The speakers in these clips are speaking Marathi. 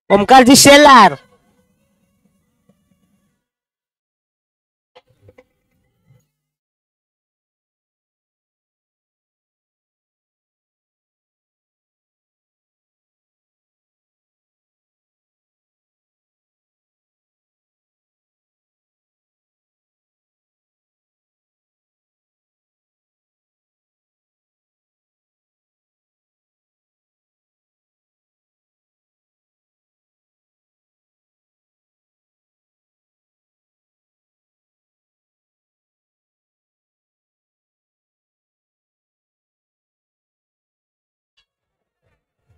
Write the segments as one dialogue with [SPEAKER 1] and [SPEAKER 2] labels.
[SPEAKER 1] ओमकारजी शेलार.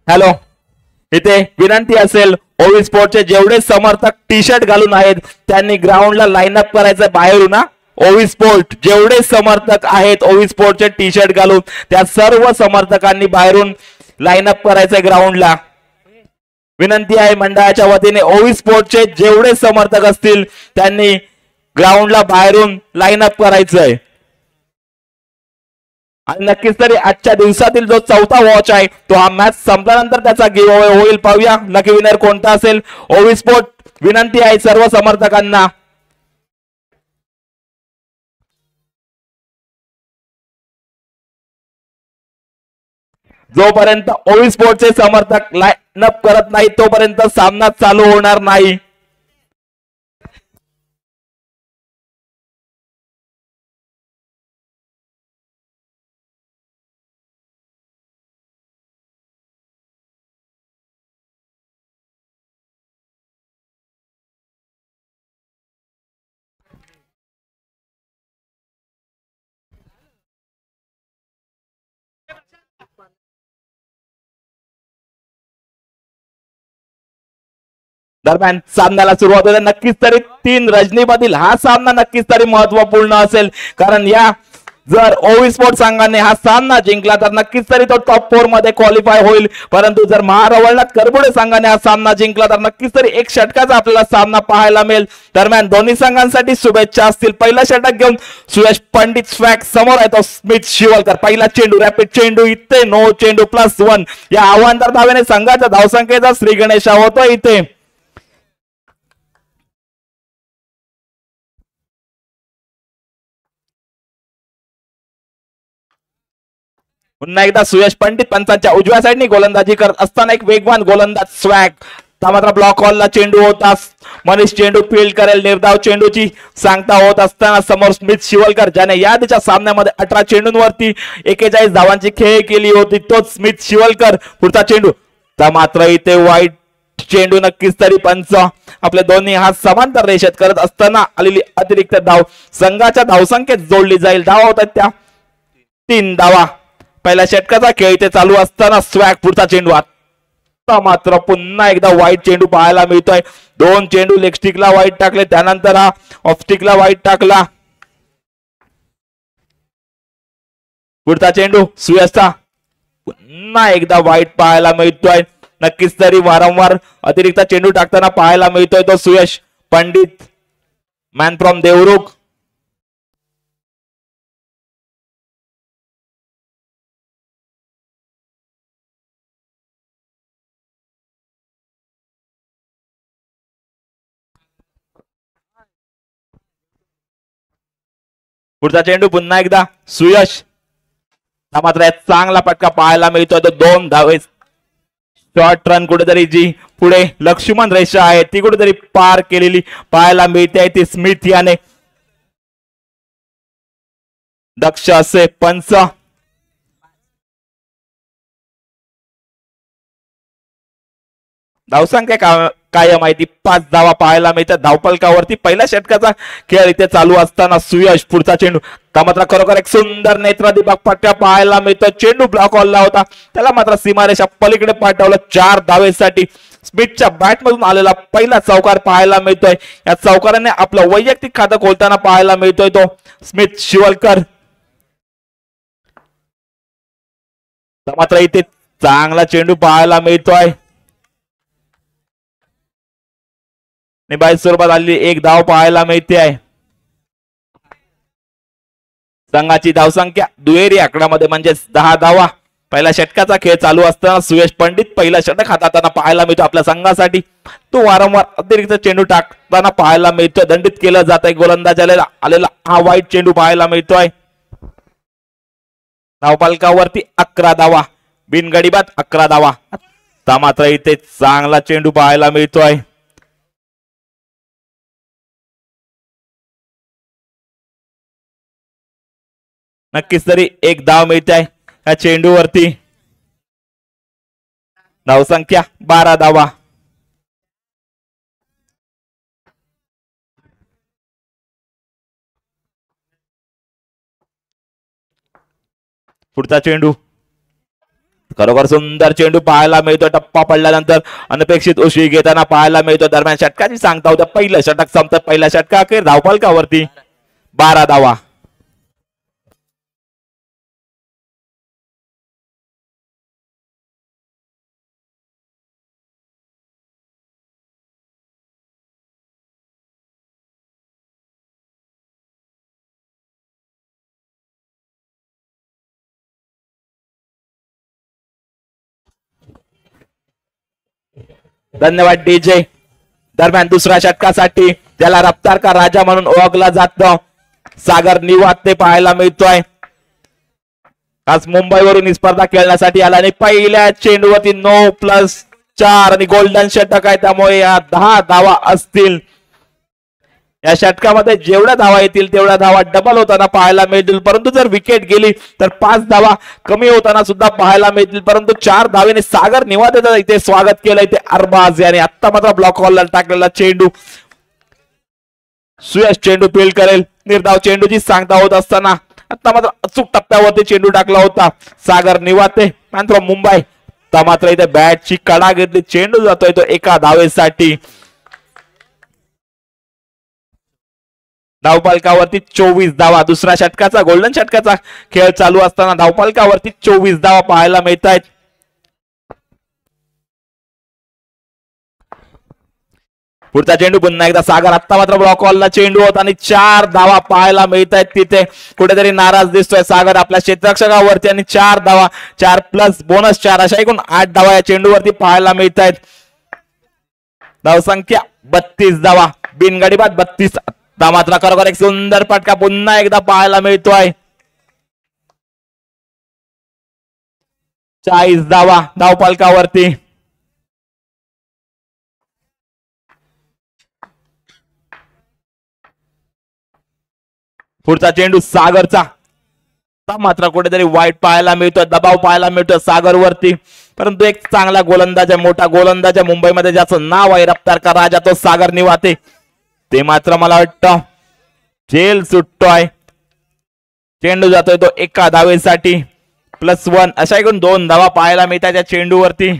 [SPEAKER 2] हॅलो, इथे विनंती असेल ओवी स्पोर्टचे जेवढे समर्थक टी शर्ट घालून आहेत त्यांनी ग्राउंडला लाईन अप करायचं बाहेरून ना. ओवी स्पोर्ट जेवढे समर्थक आहेत ओवी स्पोर्टचे टी शर्ट घालून त्या सर्व समर्थकांनी बाहेरून लाईन अप करायचंय ग्राउंडला. विनंती आहे मंडळाच्या वतीने ओवी स्पोर्टचे जेवढे समर्थक असतील त्यांनी ग्राउंडला बाहेरून लाईन अप करायचंय. आणि नक्कीच तरी आजच्या दिवसातील जो चौथा वॉच आहे तो हा मॅच संपल्यानंतर त्याचा गिव्ह अवे होईल. पाहूया लकी विनर कोणता असेल. ओवी स्पोर्ट विनंती आहे सर्व समर्थकांना, जोपर्यंत ओवी स्पोर्टचे समर्थक लाईन अप करत नाही तोपर्यंत सामना चालू होणार नाही. दरम्यान सामन्याला सुरुवात होते. नक्कीच तरी 3 रजनीमधील हा सामना नक्कीच तरी महत्वपूर्ण असेल, कारण या जर ओवी स्पोर्ट संघाने हा सामना जिंकला तर नक्कीच तरी तो टॉप 4 मध्ये क्वालिफाय होईल. परंतु जर महारवळनाथ करबुडे संघाने हा सामना जिंकला तर नक्कीच तरी एक षटकाचा आपल्याला सामना पाहायला मिळेल. दरम्यान दोन्ही संघांसाठी शुभेच्छा असतील. पहिला षटक घेऊन सुयश पंडित स्वॅग समोर आहे तो स्मित शिवलकर. पहिला चेंडू रॅपिड चेंडू इथे नो चेंडू +1 या आव्हानदार धावेने संघाच्या धावसंख्येचा श्री गणेश होतो. इथे पुन्हा एकदा सुयश पंडित पंचांच्या उजव्या साईडने गोलंदाजी करत असताना एक वेगवान गोलंदाज स्वॅग. मात्र ब्लॉक हॉलला चेंडू होता. मनीष चेंडू फील्ड करेल. निर्धाव चेंडूची सांगता होत असताना समोर स्मित शिवलकर ज्याने याआधीच्या सामन्यामध्ये 18 चेंडूंवरती 41 धावांची खेळी केली होती तोच स्मित शिवलकर. पुढचा चेंडू मात्र इथे वाईट चेंडू. नक्कीच तरी पंच आपले दोन्ही हात समांतर रेषेत करत असताना आलेली अतिरिक्त धाव संघाच्या धावसंख्येत जोडली जाईल. धावा होत आहेत त्या 3 धावा. पहिल्या षटकाचा खेळ इथे चालू असताना स्वॅग. पुढचा चेंडू आता मात्र पुन्हा एकदा वाईट चेंडू पाहायला मिळतोय. 2 चेंडू लेग स्टिकला वाईट टाकले, त्यानंतर हा ऑफ स्टिकला वाईट टाकला. पुढचा चेंडू सुयशचा पुन्हा एकदा वाईट पाहायला मिळतोय. नक्कीच तरी वारंवार अतिरिक्त चेंडू टाकताना पाहायला मिळतोय तो सुयश पंडित, मॅन फ्रॉम देवरुख. पुढचा चेंडू पुन्हा एकदा सुयश. मात्र चांगला फटका पाहायला मिळतोय तो 2 धावे. शॉर्ट रन कुठेतरी जी पुढे लक्ष्मण रेषा आहे ती कुठेतरी पार केलेली पाहायला मिळते. ती स्मिथ याने दक्ष असे पंच. धावसंख्या काय माहिती 5 धावा पाहायला मिळतात धावपलकावरती. पहिल्या षटकाचा खेळ इथे चालू असताना सुयश. पुढचा चेंडू मात्र खरोखर एक सुंदर नेत्रदीपक फटका पाहायला मिळतो. चेंडू ब्लॉक हॉलला होता, त्याला मात्र सीमारेषा पलीकडे पाठवलं 4 धावेसाठी. स्मिथच्या बॅट मधून आलेला पहिला चौकार पाहायला मिळतोय. या चौकाराने आपलं वैयक्तिक खातं खोलताना पाहायला मिळतोय तो स्मिथ शिवलकर. मात्र इथे चांगला चेंडू पाहायला मिळतोय. निबाई स्वरूपात आलेली एक धाव पाहायला मिळते आहे. संघाची धावसंख्या दुहेरी आकड्यामध्ये म्हणजे 10 धावा. पहिल्या षटकाचा खेळ चालू असताना सुयश पंडित पहिला षटक हाताळताना पाहायला मिळतो आपल्या संघासाठी. तो वारंवार अतिरिक्त चेंडू टाकताना पाहायला मिळतोय. दंडित केलं जात आहे गोलंदाज आलेला हा वाईट चेंडू पाहायला मिळतोय. धावफलकावरती 11 धावा, बिनगडी बाद 11 धावा. मात्र इथे चांगला चेंडू पाहायला मिळतोय. नक्कीच तरी एक धाव मिळते आहे या चेंडूवरती. धावसंख्या 12 धावा. पुढचा चेंडू खरोखर सुंदर चेंडू पाहायला मिळतो. टप्पा पडल्यानंतर अनपेक्षित उशी घेताना पाहायला मिळतो. दरम्यान षटकाची सांगता होतं पहिलं षटक संपतं. पहिल्या षटका अखेर धावफलकावरती 12 धावा. धन्यवाद डीजे. दरम्यान दुसऱ्या षटकासाठी ज्याला रफ्तार का राजा म्हणून ओळखला जातो सागर निवाते पाहायला मिळतोय. आज मुंबईवरून ही स्पर्धा खेळण्यासाठी आला आणि पहिल्या चेंडूवरती 9+4 आणि गोल्डन षटक आहे. त्यामुळे या 10 धावा असतील. या षटकामध्ये जेवढ्या धावा येतील तेवढ्या धावा डबल होताना पाहायला मिळतील. परंतु जर विकेट गेली तर 5 धावा कमी होताना सुद्धा पाहायला मिळतील. परंतु 4 धावेने सागर निवातेचं इथे स्वागत केलं. इथे अरबाज याने आत्ता मात्र ब्लॉक हॉलला टाकलेला चेंडू सुयश चेंडू फील्ड करेल. निर्धाव चेंडूची सांगता होत असताना आता मात्र अचूक टप्प्यावरती चेंडू टाकला होता सागर निवाते फ्रॉम मुंबई. आता मात्र इथे बॅटची कडा घेतली. चेंडू जातोय तो एका धावेसाठी. धावफलकावरती 24 धावा. दुसऱ्या षटकाचा गोल्डन षटकाचा खेळ चालू असताना धावफलकावरती 24 धावा पाहायला मिळत आहेत. पुढचा चेंडू पुन्हा एकदा सागर. आत्ता मात्र ब्लॉक हॉलला चेंडू होता आणि 4 धावा पाहायला मिळत आहेत. तिथे कुठेतरी नाराज दिसतोय सागर आपल्या क्षेत्ररक्षकावरती आणि 4 धावा 4+4 अशा एकूण 8 धावा या चेंडूवरती पाहायला मिळत आहेत. धावसंख्या 32 धावा, बिनगडी बाद 32. मात्र खरोखर एक सुंदर फटका पुन्हा एकदा पाहायला मिळतोय. 40 धावा धावफलकावरती. पुढचा चेंडू सागरचा. मात्र कुठेतरी वाईट पाहायला मिळतोय. दबाव पाहायला मिळतोय सागरवरती. परंतु एक चांगला गोलंदाज आहे, मोठा गोलंदाज आहे. मुंबईमध्ये ज्याचं नाव आहे रफ्तार का राजा तो सागर निवाते. ते मात्र मला वाटतं जेल सुटतोय. चेंडू जातोय तो एका धावेसाठी. +1 अशा एकूण 2 धावा पाहायला मिळतात त्या चेंडूवरती.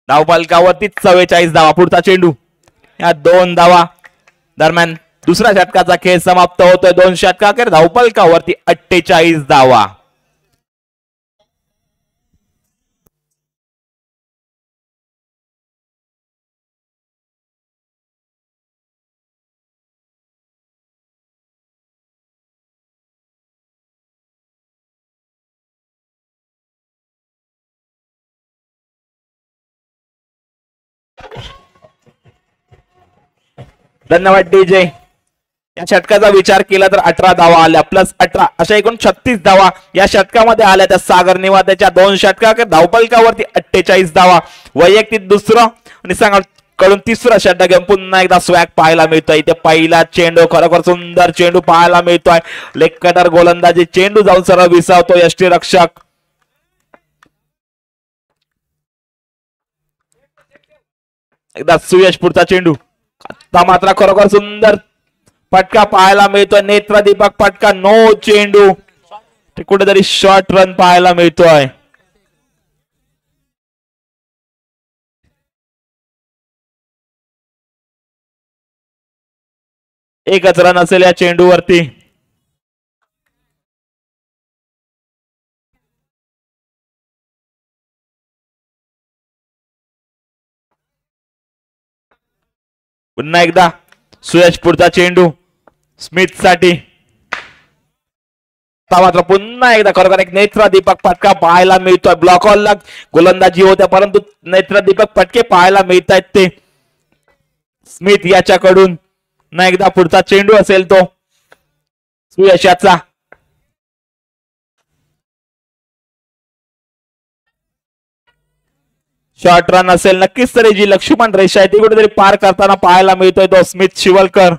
[SPEAKER 2] धावफलकावरती 44 धावा. पुढचा चेंडू. या 2 धावा दरम्यान दुसऱ्या षटकाचा खेळ समाप्त होतोय. 2 षटकाखेर धावफलकावरती 48 धावा. धन्यवाद डीजे. या षटकाचा विचार केला तर 18 धावा आल्या +18 अशा एकूण 36 धावा या षटकामध्ये आल्या. त्या सागर निवातेच्या 2 षटकाखेर धावफलकावरती 48 धावा. वैयक्तिक दुसरं आणि कडून तिसरा षटक घेऊन पुन्हा एकदा स्वॅग पाहायला मिळतोय. इथे पहिला चेंडू खरोखर सुंदर चेंडू पाहायला मिळतोय. लेग कटर गोलंदाजी चेंडू जाऊन सरळ विसावतो यष्टीरक्षक. एकदा सुयश. पुढचा चेंडू. आता मात्र खरोखर सुंदर फटका पाहायला मिळतोय. नेत्रदीपक फटका. नो चेंडू. कुठेतरी शॉर्ट रन पाहायला मिळतोय. एकच रन असेल या चेंडूवरती. पुन्हा एकदा सुयश. पुढचा चेंडू स्मिथ साठी. मात्र पुन्हा एकदा खरोखर एक नेत्रदीपक फटका पाहायला मिळतोय. ब्लॉक ऑलला गोलंदाजी होत्या परंतु नेत्रदीपक फटके पाहायला मिळत आहेत ते स्मिथ याच्याकडून. पुन्हा एकदा पुढचा चेंडू असेल तो सुयशाचा. शॉर्ट रन असेल नक्कीच तरी जी लक्ष्मण रेषा आहे ती कुठेतरी पार करताना पाहायला मिळतोय तो स्मिथ शिवलकर.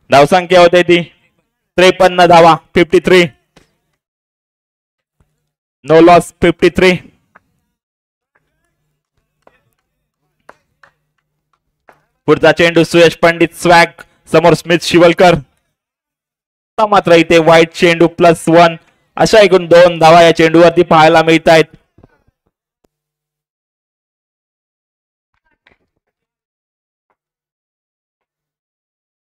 [SPEAKER 2] धावसंख्या होते ती 53 धावा 53. No loss 53. पुढचा चेंडू सुयश पंडित स्वॅग समोर स्मिथ शिवलकर. मात्र इथे वाईट चेंडू +1 अशा एकूण 2 धावा या चेंडूवरती पाहायला मिळत आहेत.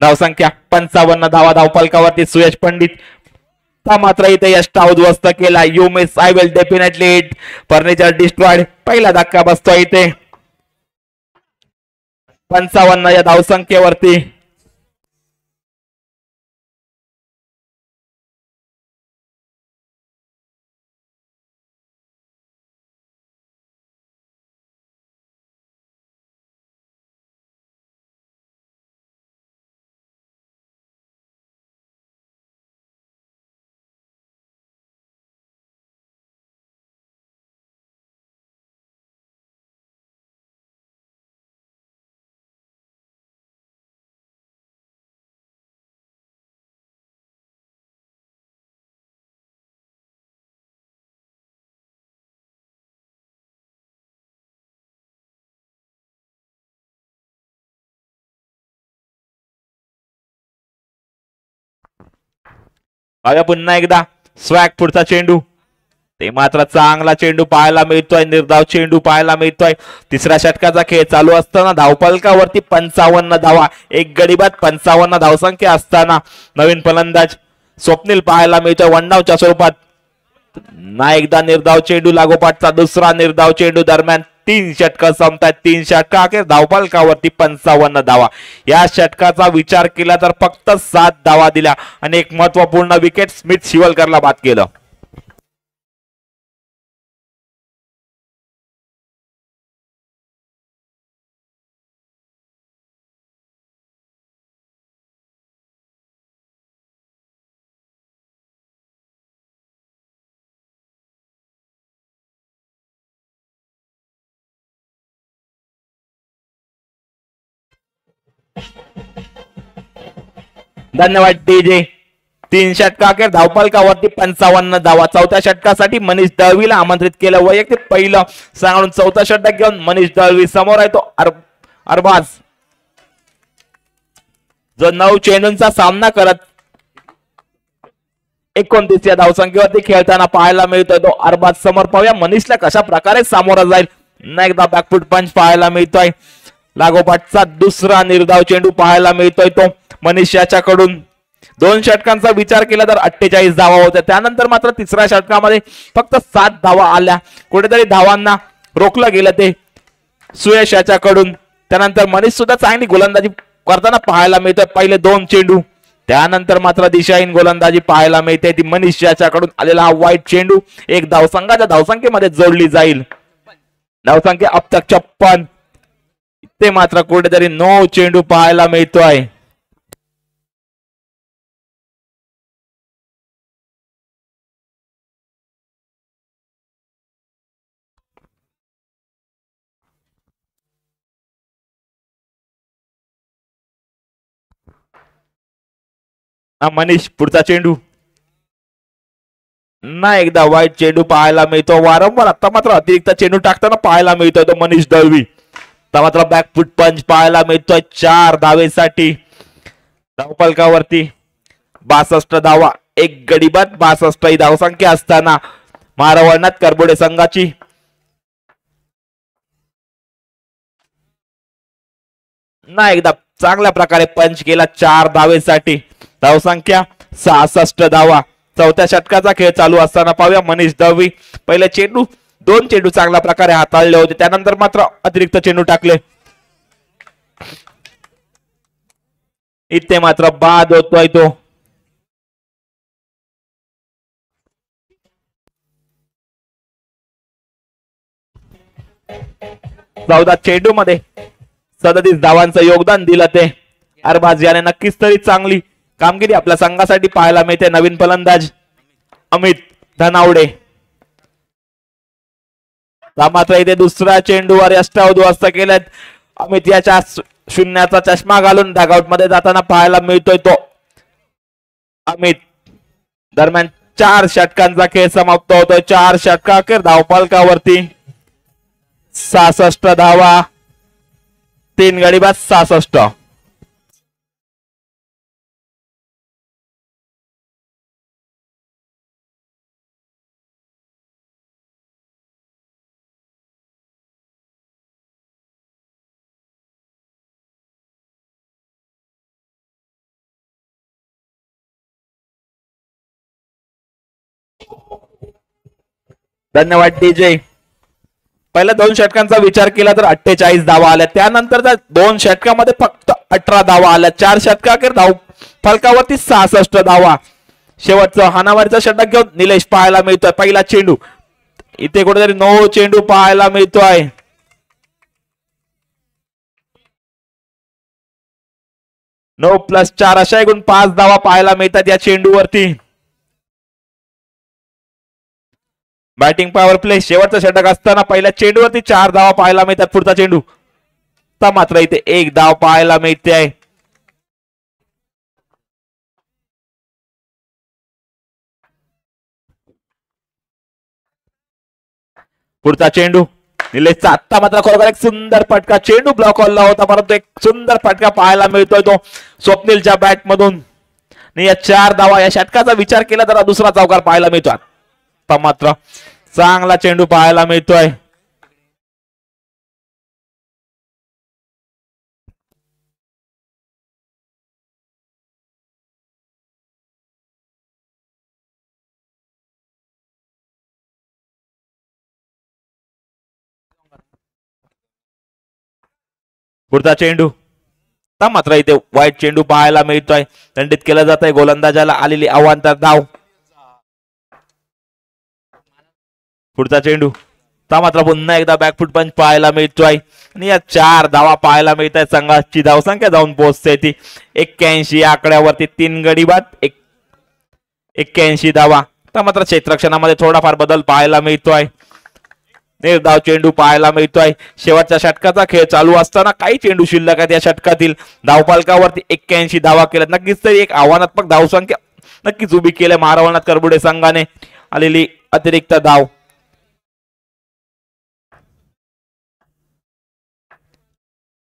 [SPEAKER 2] धावसंख्या 55 धावा धावफलकावरती सुयश पंडित. मात्र इथे यष्टा उद्ध्वस्त केला. You miss I will definitely it. Furniture destroyed. पहिला धक्का बसतो इथे 55 या धावसंख्येवरती. पुन्हा एकदा स्वॅग पुढचा चेंडू. ते मात्र चांगला चेंडू पाहायला मिळतोय. निर्धाव चेंडू पाहायला मिळतोय. तिसऱ्या षटकाचा खेळ चालू असताना धावफलकावरती 55 धावा. एक गडी बाद 55 धावसंख्या असताना नवीन फलंदाज स्वप्नील पाहायला मिळतोय वनडाऊनच्या स्वरूपात. ना एकदा निर्धाव चेंडू लागोपाठचा दुसरा निर्धाव चेंडू दरम्यान 3 षटक संपतात. 3 षटका अखेर धावफलकावरती 55 धावा. या षटकाचा विचार केला तर फक्त 7 धावा दिल्या आणि एक महत्वपूर्ण विकेट स्मिथ शिवलकरला बाद केलं. धन्यवाद डीजे. 3 षटका अखेर धावफलकावरती 55 धावा. चौथ्या षटकासाठी मनीष दळवीला आमंत्रित केलं. वैयक्तिक पहिलं सांगून चौथा षटक घेऊन मनीष दळवी समोर आहे तो अरबाज जो 9 चेंडूंचा सामना करत 29 या धावसंख्येवरती खेळताना पाहायला मिळतोय तो अरबाज. समोर पाहूया मनीषला कशा प्रकारे सामोरा जाईल. पुन्हा एकदा बॅकफुट पंच पाहायला मिळतोय. लागोपाठचा दुसरा निर्धाव चेंडू पाहायला मिळतोय तो मनीष याच्याकडून. 2 षटकांचा विचार केला तर 48 धावा होत्या. त्यानंतर मात्र तिसऱ्या षटकामध्ये फक्त 7 धावा आल्या. कुठेतरी धावांना रोखलं गेलं ते सुयश याच्याकडून. त्यानंतर मनीष सुद्धा चांगली गोलंदाजी करताना पाहायला मिळतोय. पहिले 2 चेंडू त्यानंतर मात्र दिशाहीन गोलंदाजी पाहायला मिळते ती मनीष याच्याकडून. आलेला हा वाईट चेंडू एक धावसंघाच्या धावसंख्येमध्ये जोडली जाईल. धावसंख्या अब तक 56. ते मात्र कुठेतरी 9 चेंडू पाहायला मिळतोय. मनीष पुढचा चेंडू. ना एकदा वाईट चेंडू पाहायला मिळतो. वारंवार आता मात्र अतिरिक्त चेंडू टाकताना पाहायला मिळतोय तो मनीष दळवी. मात्र बॅकफुट पंच पाहायला मिळतोय 4 धावेसाठी. धावफलकावरती 62 धावा. एक गडीबाद 62 ही धावसंख्या असताना मारवळणात करबोडे संघाची ना एकदा चांगल्या प्रकारे पंच केला 4 धावेसाठी. धावसंख्या 66 धावा. चौथ्या षटकाचा खेळ चालू असताना पाहूया मनीष दळवी. पहिले चेंडू दोन चेंडू चांगल्या प्रकारे हाताळले होते, त्यानंतर मात्र अतिरिक्त चेंडू टाकले. इथे मात्र बाद होतोय तो. चौदा चेंडू मध्ये 37 धावांचं योगदान दिलं ते अरबाज याने. नक्कीच तरी चांगली कामगिरी आपल्या संघासाठी पाहायला मिळते. नवीन फलंदाज अमित धनावडे. मात्र इथे दुसऱ्या चेंडूवर अष्टावधूस्त केलेत. अमित याच्या शून्याचा चष्मा घालून डगआउट मध्ये जाताना पाहायला मिळतोय तो अमित. दरम्यान 4 षटकांचा खेळ समाप्त होतोय. 4 षटका अखेर धावफलकावरती 66 धावा, 3 गडी बाद 66. धन्यवाद डीजे. पहिल्या 2 षटकांचा विचार केला तर 48 धावा आल्या. त्यानंतर 2 षटकामध्ये फक्त 18 धावा आल्या. 4 षटका अखेर धाव फलकावरती 66 धावा. शेवटचं हाणामारीचा षटक घेऊन निलेश पाहायला मिळतोय. पहिला चेंडू इथे कुठेतरी 9 चेंडू पाहायला मिळतोय. 9 + 4 अशा एकूण 5 धावा पाहायला मिळतात या चेंडूवरती. बॅटिंग पॉवर प्ले शेवटचं षटक असताना पहिल्या चेंडूवरती 4 धावा पाहायला मिळतात. पुढचा चेंडू तर मात्र इथे 1 धाव पाहायला मिळते आहे. पुढचा चेंडू निलेशचा. आत्ता मात्र खरोखर एक सुंदर फटका. चेंडू ब्लॉक हॉलला होता, परंतु एक सुंदर फटका पाहायला मिळतोय तो स्वप्नीलच्या बॅट मधून. या 4 धावा या षटकाचा विचार केला तर दुसरा चौकार पाहायला मिळतोय. आता मात्र चांगला चेंडू पाहायला मिळतोय. पुढचा चेंडू तर मात्र इथे वाईट चेंडू पाहायला मिळतोय. दंडित केलं जात आहे. गोलंदाजाला आलेली अवांतर धाव. पुढचा चेंडू तर मात्र पुन्हा एकदा बॅकफुट पंच पाहायला मिळतोय. आणि या 4 धावा पाहायला मिळत आहेत. संघाची धावसंख्या जाऊन पोहोचते ती 81 या आकड्यावरती. 3 गडी बाद 81 धावा. तर मात्र क्षेत्ररक्षणामध्ये थोडाफार बदल पाहायला मिळतोय. निर्धाव चेंडू पाहायला मिळतोय. शेवटच्या षटकाचा खेळ चालू असताना काही चेंडू शिल्लक आहेत. या षटकातील धावफलकावरती 81 धावा केल्यात. नक्कीच तरी एक आव्हानात्मक धावसंख्या नक्कीच उभी केली महारावणात करबुडे संघाने. आलेली अतिरिक्त धाव.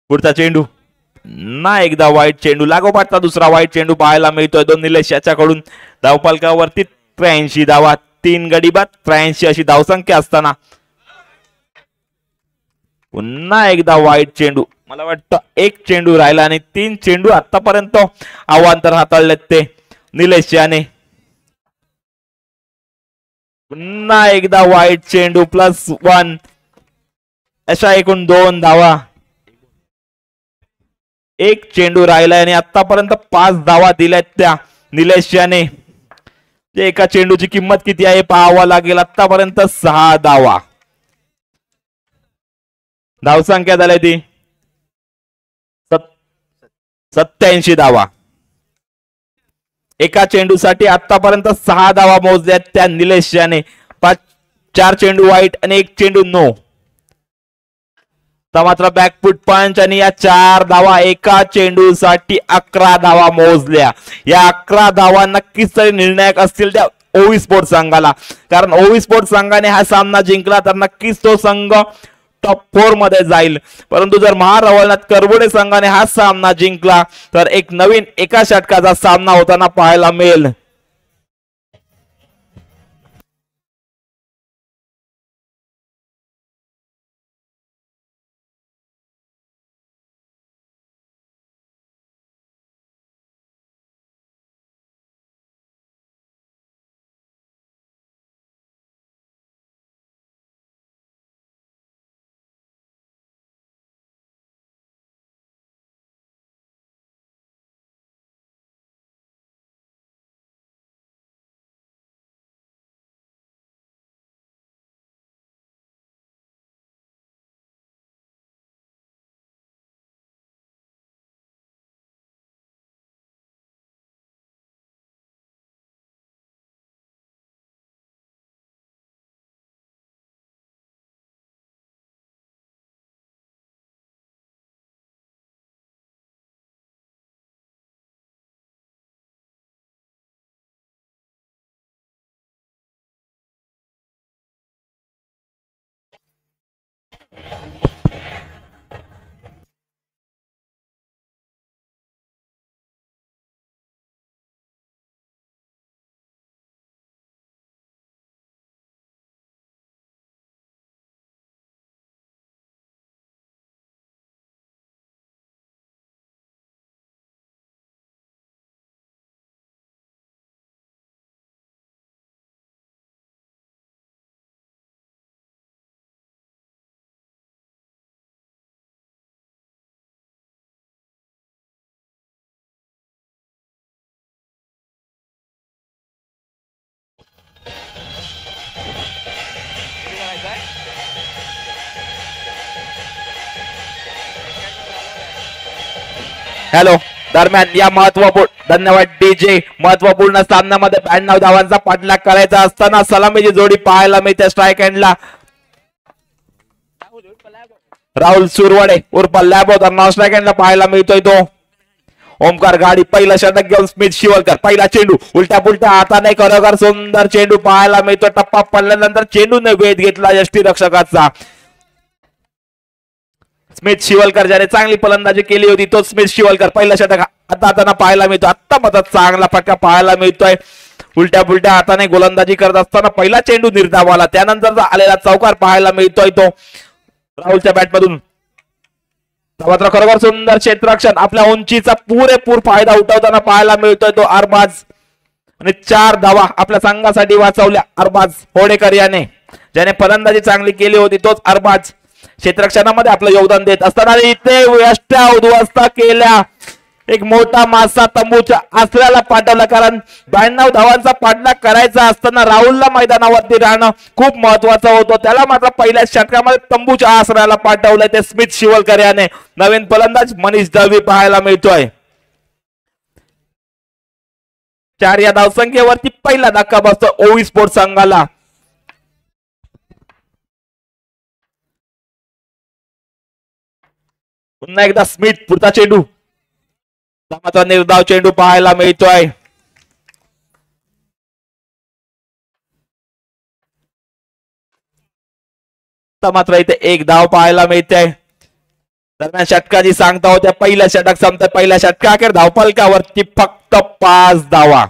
[SPEAKER 2] पुढचा चेंडू ना एकदा वाईट चेंडू. लागोपाठचा दुसरा वाईट चेंडू पाहायला मिळतोय. दोन निलेश याच्याकडून. धावफलकावरती 83 धावा, 3 गडी बाद 83 अशी धावसंख्या असताना पुन्हा एकदा वाईट चेंडू. मला वाटतं 1 चेंडू राहिला आणि 3 चेंडू आतापर्यंत अवांतर हाताळलेत ते निलेश याने. पुन्हा एकदा वाईट चेंडू +1 अशा एकूण 2 धावा. 1 चेंडू राहिलाय आणि आतापर्यंत 5 धावा दिल्यात त्या निलेश याने. एका चेंडूची किंमत किती आहे पाहावं लागेल. आतापर्यंत 6 धावा. धावसंख्या झाली ती 87 धावा. एका चेंडूसाठी आतापर्यंत 6 धावा मोजल्यात त्या निलेश याने. 4 चेंडू वाईट आणि 1 चेंडू नो. तर मात्र बॅकफुट पंच आणि या 4 धावा एका चेंडूसाठी 11 धावा मोजल्या. या 11 धावा नक्कीच तरी निर्णायक असतील त्या ओवी स्पोर्ट्स संघाला. कारण ओवी स्पोर्ट्स संघाने हा सामना जिंकला तर नक्कीच तो संघ टॉप 4 मध्ये जाईल. परंतु जर महारावणात करबुडे संघाने हा सामना जिंकला तर एक नवीन एका षटकाचा सामना होताना पाहायला मिळेल. हॅलो. दरम्यान या महत्वपूर्ण धन्यवाद डीजे. महत्वपूर्ण सामन्यामध्ये 92 धावांचा पाठलाग करायचा असताना सलामीची जोडी पाहायला मिळते स्ट्राईक एंडला. राहुल सुरवडे उर्फ लॅबो तर नॉन स्ट्राईक एंडला पाहायला मिळतोय तो ओमकार. गाडी पहिला षटक घेऊन स्मिथ शिवलकर. पहिला चेंडू उलट्या पुलट्या हाताने खरोखर सुंदर चेंडू पाहायला मिळतो. टप्पा पडल्यानंतर चेंडूने वेध घेतला यष्टीरक्षकाचा. स्मिथ शिवलकर ज्याने चांगली फलंदाजी केली होती तो स्मिथ शिवलकर पहिला षटक हाताने पाहायला मिळतो. आता मात्र चांगला फटका पाहायला मिळतोय. उलट्या पुलट्या हाताने गोलंदाजी करत असताना पहिला चेंडू निर्धावाला. त्यानंतर आलेला चौकार पाहायला मिळतोय तो राहुलच्या बॅटमधून. मात्र खरोखर सुंदर क्षेत्ररक्षण. आपल्या उंचीचा पुरेपूर फायदा उठवताना पाहायला मिळतोय तो अरबाज. आणि 4 धावा आपल्या संघासाठी वाचवल्या अरबाज होडेकर याने. ज्याने फलंदाजी चांगली केली होती तोच अरबाज क्षेत्ररक्षणामध्ये आपलं योगदान देत असताना इथे यष्ट्या उद्ध्वस्त केल्या. एक मोठा मासा तंबूच्या आसऱ्याला पाठवला. कारण 92 धावांचा पाठलाग करायचा असताना राहुलला मैदानावरती राहणं खूप महत्वाचं होतं. त्याला मात्र पहिल्या षटकामध्ये तंबूच्या आसऱ्याला पाठवलंय ते स्मिथ शिवलकर याने. नवीन फलंदाज मनीष दळवी पाहायला मिळतोय. 4 या धावसंख्येवरती पहिला धक्का बसतो ओवी स्पोर्ट संघाला. पुन्हा एकदा स्मिथ पुढचा चेंडू. मात्र निर्धाव चेंडू पाहायला मिळतोय. मात्र इथे 1 धाव पाहायला मिळते. दरम्यान षटकाची सांगता होत्या पहिल्या षटक संपत. पहिल्या षटका अखेर धावफलकावरती फक्त 5 धावा.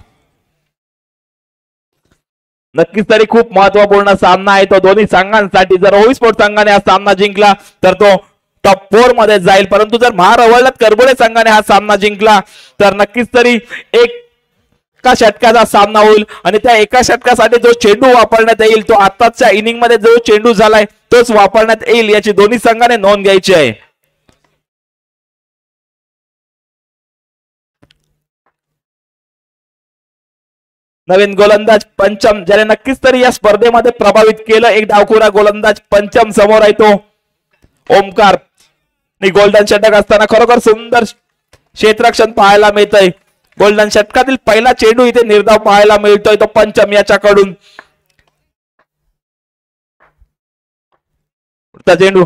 [SPEAKER 2] नक्कीच तरी खूप महत्वपूर्ण सामना आहे तो दोन्ही संघांसाठी. जर ओवी स्पोर्ट संघाने हा सामना जिंकला तर तो टॉप 4 मध्ये जाईल. परंतु जर महारवळनाथ करबोडे संघाने हा सामना जिंकला तर नक्कीच तरी एका षटकाचा सामना होईल. आणि त्या एका षटकासाठी जो चेंडू वापरण्यात येईल तो आताच्या इनिंग मध्ये जो चेंडू झालाय तोच वापरण्यात येईल याची दोन्ही संघाने नोंद घ्यायची आहे. नवीन गोलंदाज पंचम ज्याने नक्कीच तरी या स्पर्धेमध्ये प्रभावित केलं. एक डावखुरा गोलंदाज पंचम समोर आहे तो ओमकार. गोल्डन षटक असताना खरोखर सुंदर क्षेत्ररक्षण पाहायला मिळतंय. गोल्डन षटकातील पहिला चेंडू इथे निर्धाव पाहायला मिळतोय तो पंचम याच्याकडून. चेंडू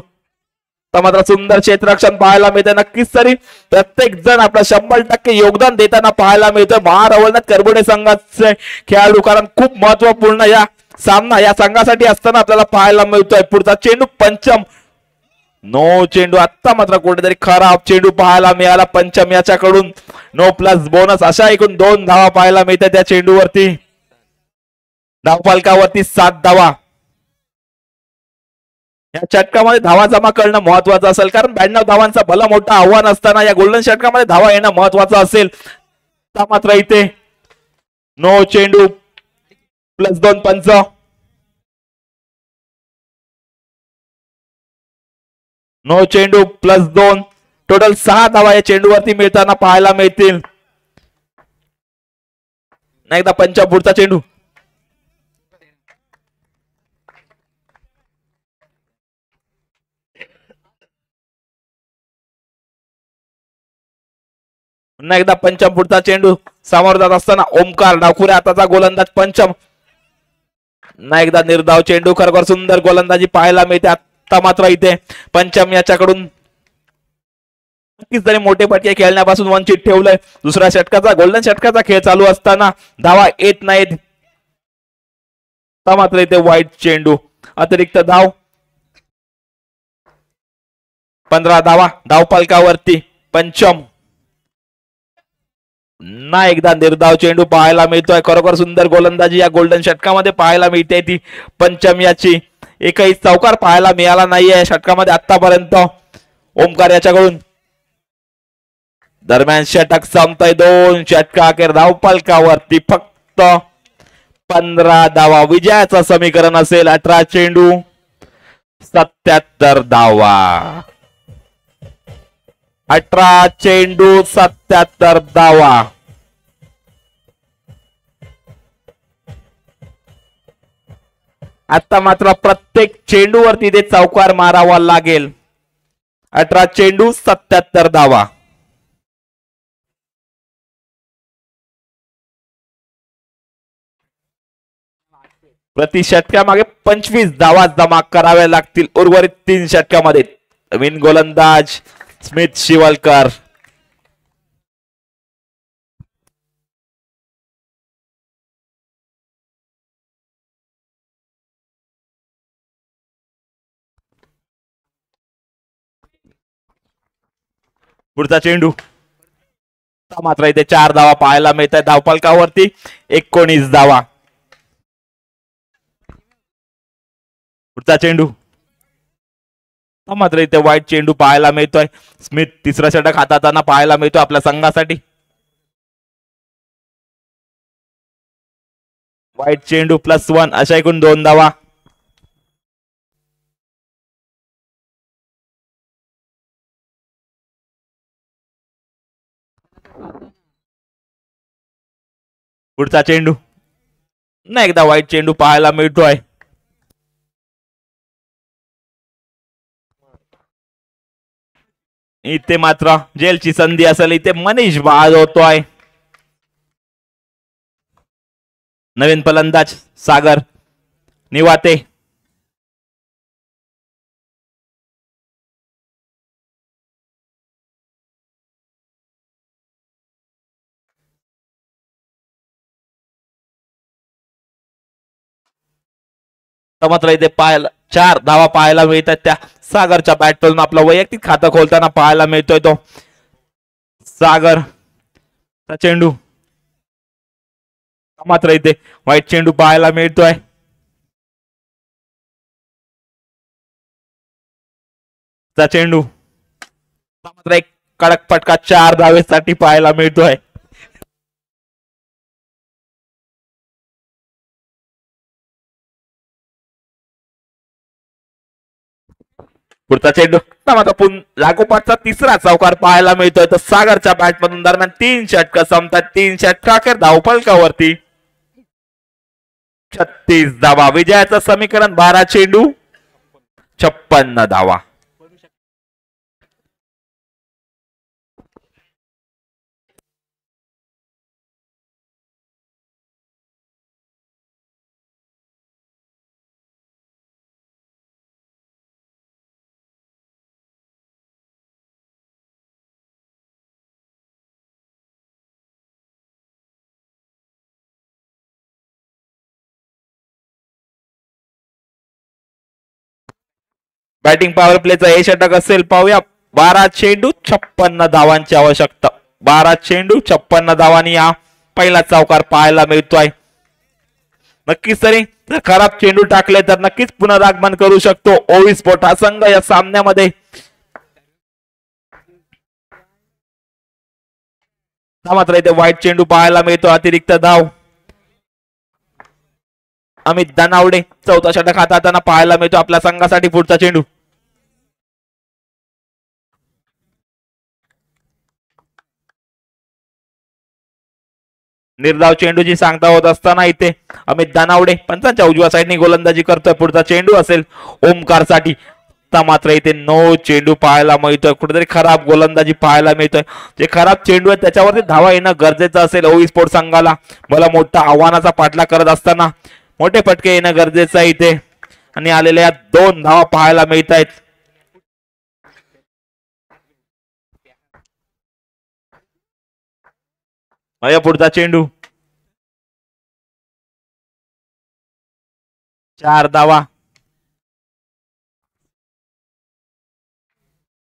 [SPEAKER 2] मात्र सुंदर क्षेत्ररक्षण पाहायला मिळतंय. नक्कीच तरी प्रत्येक जण आपलं 100% योगदान देताना पाहायला मिळतोय महारवळनाथ करबोडे संघाचे खेळाडू. कारण खूप महत्वपूर्ण या सामना या संघासाठी असताना आपल्याला पाहायला मिळतोय. पुढचा चेंडू पंचम. नो चेंडू. आता मात्र कुठेतरी खराब चेंडू पाहायला मिळाला पंचम याच्याकडून. नो प्लस बोनस अशा एकूण 2 धावा पाहायला मिळतात त्या चेंडूवरती. धावफलकावरती 7 धावा. या षटकामध्ये धावा जमा करणं महत्वाचं असेल. कारण 92 धावांचा भला मोठा आव्हान असताना या गोल्डन षटकामध्ये धावा येणं महत्वाचं असेल. मात्र इथे नो चेंडू प्लस 2 पंच. नो चेंडू प्लस 2. टोटल 6 धावा या चेंडूवरती मिळताना पाहायला मिळतील. एकदा पंच. पुढचा चेंडू. पुन्हा एकदा पंचम. पुढचा चेंडू समोर जात असताना ओमकार. डावखुऱ्या हाताचा गोलंदाज पंचम. पुन्हा एकदा निर्धाव चेंडू. खरोखर सुंदर गोलंदाजी पाहायला मिळते. आता मात्र इथे पंचम याच्याकडून नक्कीच तरी मोठे फटके खेळण्यापासून वंचित ठेवलंय. दुसऱ्या षटकाचा गोल्डन षटकाचा खेळ चालू असताना धावा येत नाहीत. मात्र इथे वाईट चेंडू. अतिरिक्त धाव 15 धावा धावफलकावरती पंचम. ना एकदा निर्धाव चेंडू पाहायला मिळतोय. खरोखर सुंदर गोलंदाजी या गोल्डन षटकामध्ये पाहायला मिळते ती पंचम याची. एकही चौकार पाहायला मिळाला नाहीये षटकामध्ये आतापर्यंत ओमकार याच्याकडून. दरम्यान षटक संपतंय. 2 षटका अखेर धावफलकावरती फक्त 15 धावा. विजयाचं समीकरण असेल 18 चेंडू 77 धावा. 18 चेंडू 77 धावा. आता मात्र प्रत्येक चेंडूवरती ते चौकार मारावा लागेल. 18 चेंडू 77 धावा. प्रति षटकामागे 25 धावा जमा कराव्या लागतील उर्वरित 3 षटकामध्ये. नवीन गोलंदाज स्मित शिवलकर. पुढचा चेंडू मात्र इथे 4 धावा पाहायला मिळत आहे धावफलकावरती. 19 धावा. पुढचा चेंडू मात्र इथे वाईट चेंडू पाहायला मिळतोय. स्मिथ तिसरा षटक हाताळताना पाहायला मिळतोय आपल्या संघासाठी. वाईट चेंडू +1 अशा एकूण 2 धावा. पुढचा चेंडू पुन्हा एकदा वाईट चेंडू पाहायला मिळतोय. इथे मात्र जेलची संधी असेल. इथे मनीष बाद होतोय. नवीन फलंदाज सागर निवाते. मात्र इथे पाहायला 4 धावा पाहायला मिळतात त्या सागरच्या बॅटमधून. आपलं वैयक्तिक खातं खोलताना पाहायला मिळतोय तो सागर. चेंडू मात्र इथे वाईट चेंडू पाहायला मिळतोय. चेंडू मात्र एक कडक फटका 4 धावेसाठी पाहायला मिळतोय. पुढचा चेंडू मात्र लागोपाठचा तिसरा चौकार पाहायला मिळतोय. तर सागरच्या बॅटमधून दरम्यान 3 षटक संपतात. 3 षटकाखेर धावफलकावरती 36 धावा. विजयाचं समीकरण 12 चेंडू 56 धावा. बॅटिंग पॉवर प्लेचा हे षटक असेल. पाहूया 12 चेंडू 56 धावांची आवश्यकता. 12 चेंडू 56 धावांनी हा पहिला चौकार पाहायला मिळतोय. नक्कीच तरी जर खराब चेंडू टाकले तर नक्कीच पुनरागमन करू शकतो ओवी स्पोर्ट हा संघ या सामन्यामध्ये. मात्र इथे वाईट चेंडू पाहायला मिळतो. अतिरिक्त धाव अमित दानावडे चौथा षटक हाताळताना पाहायला मिळतो आपल्या संघासाठी. पुढचा चेंडू निर्धाव चेंडूची सांगता होत असताना इथे अमित दानावडे पंचांच्या उजव्या साईडने गोलंदाजी करतोय. पुढचा चेंडू असेल ओमकार साठी. मात्र इथे 9 चेंडू पाहायला मिळतोय. कुठेतरी खराब गोलंदाजी पाहायला मिळतोय. जे खराब चेंडू आहे त्याच्यावरती धावा येणं गरजेचं असेल ओवी स्पोर्ट संघाला. मला मोठा आव्हानाचा पाठलाग करत असताना मोठे फटके येणं गरजेचं आहे इथे. आणि आलेल्या 2 धावा पाहायला मिळत आहेत. पुढचा चेंडू 4 धावा.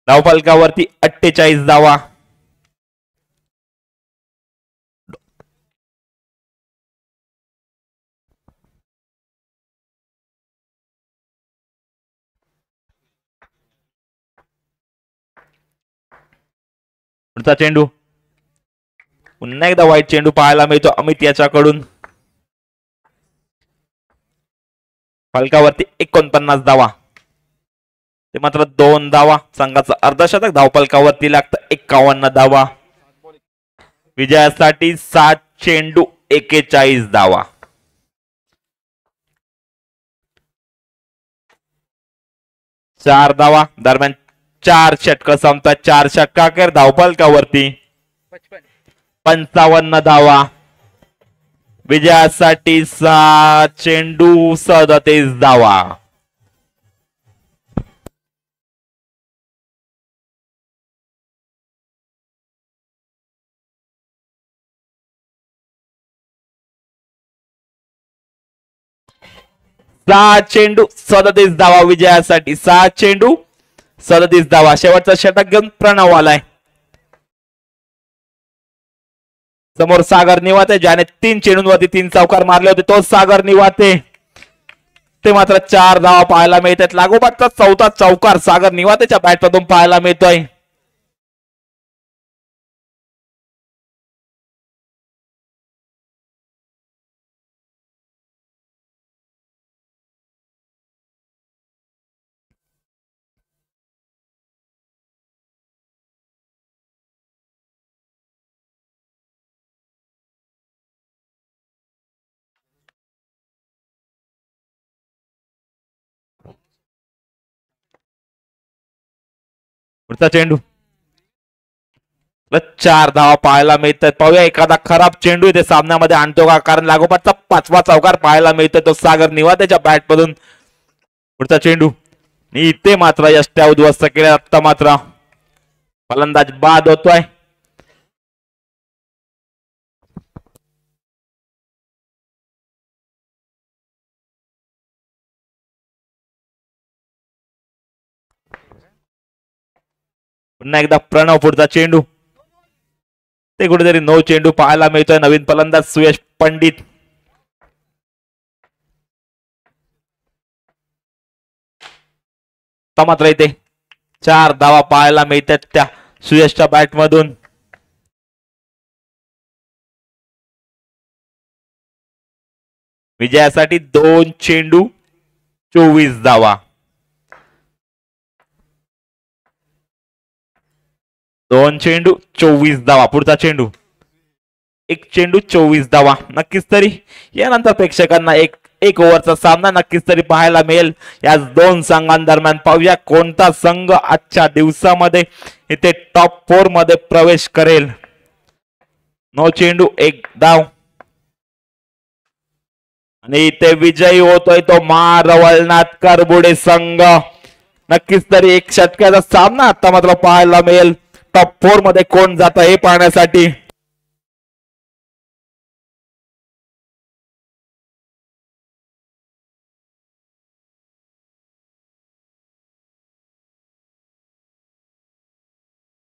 [SPEAKER 2] धावफलकावरती 48 धावा. पुढचा चेंडू पुन्हा एकदा वाईट चेंडू पाहायला मिळतो अमित याच्याकडून. फलकावरती 49 धावा. ते मात्र 2 धावा. संघाचं अर्धशतक धावफलकावरती लागतं 51 धावा. विजयासाठी 7 चेंडू 41 धावा. चार धावा दरम्यान 4 षटक संपतात. 4 षटकाखेर धावफलकावरती 55 धावा. विजयासाठी 6 चेंडू 37 धावा. सहा चेंडू 37 धावा विजयासाठी. 6 चेंडू 37 धावा. शेवटचा षटक घेऊन प्रणव आलाय. समोर सागर निवाते ज्याने 3 चेंडूंवरती 3 चौकार मारले होते, तो सागर निवाते. ते मात्र 4 धावा पाहायला मिळतात. लागोपाठचा 4था चौकार सागर निवातेच्या बॅटमधून पाहायला मिळतोय. पुढचा चेंडू 4 धावा पाहायला मिळतात. पाहूया एखादा खराब चेंडू इथे सामन्यामध्ये आणतो का, कारण लागोपाठचा 5वा चौकार पाहायला मिळतोय तो सागर निवातेच्या बॅट मधून. पुढचा चेंडू इथे मात्र यष्ट्या उद्ध्वस्त केल्या. आता मात्र फलंदाज बाद होतोय. पुन्हा एकदा प्रणव. पुढचा चेंडू ते कुठेतरी 9 चेंडू पाहायला मिळतोय. नवीन फलंदाज सुयश पंडित. मात्र इथे 4 धावा पाहायला मिळतात त्या सुयशच्या बॅट मधून. विजयासाठी 2 चेंडू 24 धावा. 2 चेंडू 24 धावा. पुढचा चेंडू 1 चेंडू 24 धावा. नक्कीच तरी यानंतर प्रेक्षकांना एक ओव्हरचा सामना नक्कीच तरी पाहायला मिळेल या 2 संघांदरम्यान. पाहूया कोणता संघ आजच्या दिवसामध्ये इथे टॉप 4 मध्ये प्रवेश करेल. 9 चेंडू 1 धाव आणि इथे विजयी होतोय तो मारवळनाथ करबुडे संघ. नक्कीच तरी एक षटकाचा सामना आता मात्र पाहायला मिळेल. टॉप 4 मध्ये कोण जातं हे पाहण्यासाठी.